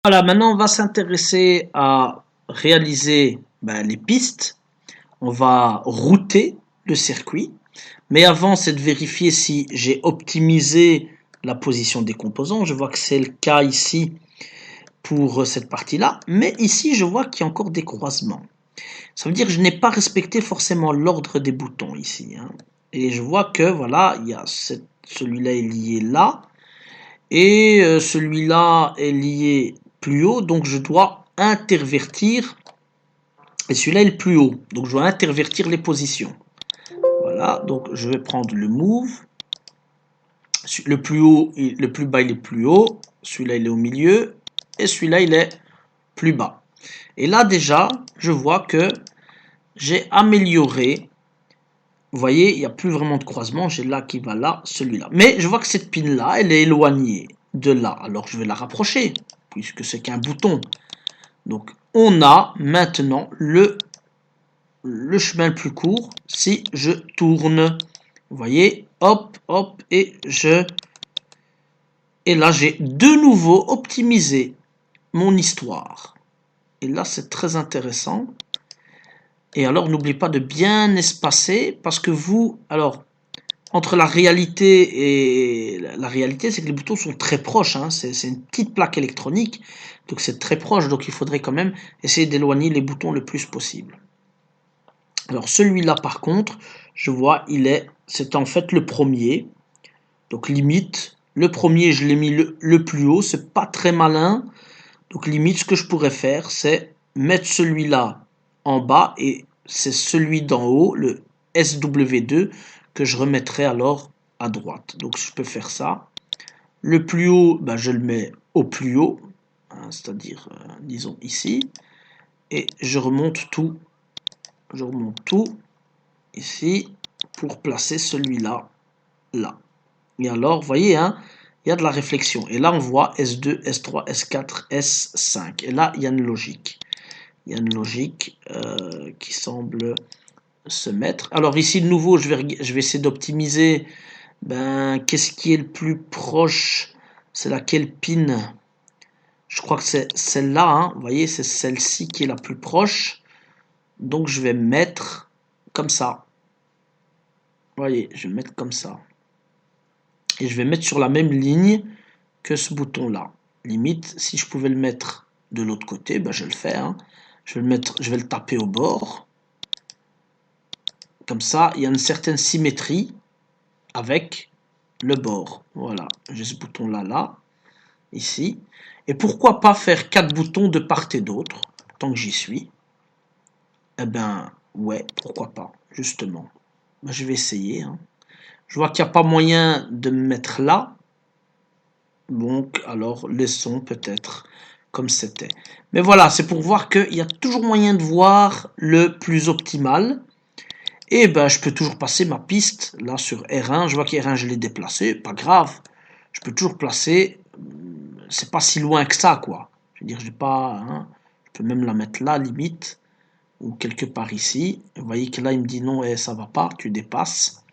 Voilà, maintenant on va s'intéresser à réaliser les pistes. On va router le circuit. Mais avant, c'est de vérifier si j'ai optimisé la position des composants. Je vois que c'est le cas ici pour cette partie-là. Mais ici, je vois qu'il y a encore des croisements. Ça veut dire que je n'ai pas respecté forcément l'ordre des boutons ici, hein. Et je vois que voilà, il y a celui-là est lié là. Et celui-là est lié plus haut. Donc je dois intervertir. Et celui-là est le plus haut. Donc je dois intervertir les positions. Voilà, donc je vais prendre le move. Le plus haut, le plus bas, il est plus haut. Celui-là, il est au milieu. Et celui-là, il est plus bas. Et là, déjà, je vois que j'ai amélioré. Vous voyez, il n'y a plus vraiment de croisement. J'ai là qui va là, celui-là. Mais je vois que cette pin-là, elle est éloignée de là. Alors, je vais la rapprocher, puisque c'est qu'un bouton. Donc, on a maintenant le chemin le plus court si je tourne. Vous voyez, hop, hop, et là, j'ai de nouveau optimisé mon histoire. Et là, c'est très intéressant. Et alors, n'oubliez pas de bien espacer, parce que vous, alors, entre la réalité et la réalité, c'est que les boutons sont très proches, hein. C'est une petite plaque électronique, donc c'est très proche, donc il faudrait quand même essayer d'éloigner les boutons le plus possible. Alors celui-là, par contre, je vois, c'est en fait le premier. Donc limite, le premier, je l'ai mis le plus haut, c'est pas très malin. Donc limite, ce que je pourrais faire, c'est mettre celui-là en bas et c'est celui d'en haut, le SW2, que je remettrai alors à droite. Donc je peux faire ça. Le plus haut, je le mets au plus haut, hein, c'est-à-dire, disons ici. Et je remonte tout ici pour placer celui-là là. Et alors, vous voyez, hein, il y a de la réflexion. Et là, on voit S2, S3, S4, S5. Et là, il y a une logique. Il y a une logique qui semble se mettre. Alors ici, de nouveau, je vais essayer d'optimiser. Qu'est-ce qui est le plus proche? C'est laquelle pin? Je crois que c'est celle-là, hein. Vous voyez, c'est celle-ci qui est la plus proche. Donc, je vais mettre comme ça. Vous voyez, je vais mettre comme ça. Et je vais mettre sur la même ligne que ce bouton-là. Limite, si je pouvais le mettre de l'autre côté, je le fais, hein. Je vais le taper au bord. Comme ça, il y a une certaine symétrie avec le bord. Voilà, j'ai ce bouton-là, là, ici. Et pourquoi pas faire 4 boutons de part et d'autre, tant que j'y suis? Eh ben, ouais, pourquoi pas, justement. Je vais essayer, hein. Je vois qu'il n'y a pas moyen de me mettre là. Donc, alors, laissons peut-être comme c'était. Mais voilà, c'est pour voir qu'il y a toujours moyen de voir le plus optimal. Et je peux toujours passer ma piste, là, sur R1. Je vois qu'R1, je l'ai déplacé, pas grave. Je peux toujours placer, c'est pas si loin que ça, quoi. Je veux dire, j'ai pas, hein, je peux même la mettre là, limite, ou quelque part ici. Vous voyez que là, il me dit non, ça va pas, tu dépasses.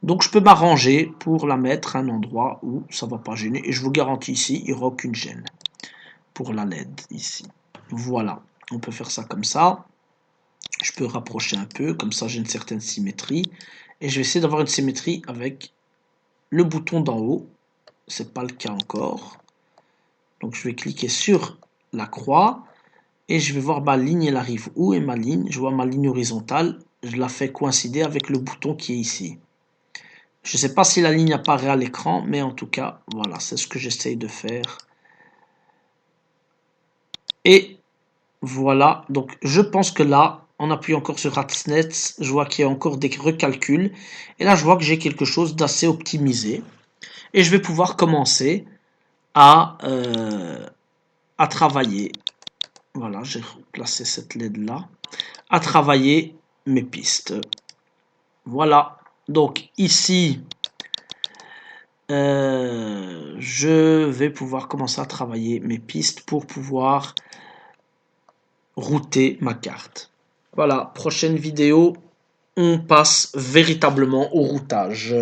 Donc je peux m'arranger pour la mettre à un endroit où ça ne va pas gêner. Et je vous garantis ici, il n'y aura aucune gêne pour la LED ici. Voilà, on peut faire ça comme ça. Je peux rapprocher un peu, comme ça j'ai une certaine symétrie. Et je vais essayer d'avoir une symétrie avec le bouton d'en haut. Ce n'est pas le cas encore. Donc je vais cliquer sur la croix. Et je vais voir ma ligne, elle arrive où est ma ligne. Je vois ma ligne horizontale. Je la fais coïncider avec le bouton qui est ici. Je ne sais pas si la ligne apparaît à l'écran, mais en tout cas, voilà, c'est ce que j'essaye de faire. Et voilà, donc je pense que là, on appuie encore sur Ratsnets, je vois qu'il y a encore des recalculs. Et là, je vois que j'ai quelque chose d'assez optimisé. Et je vais pouvoir commencer à travailler. Voilà, j'ai placé cette LED là. À travailler mes pistes. Voilà, donc ici... je vais pouvoir commencer à travailler mes pistes pour pouvoir router ma carte. Voilà, prochaine vidéo, on passe véritablement au routage.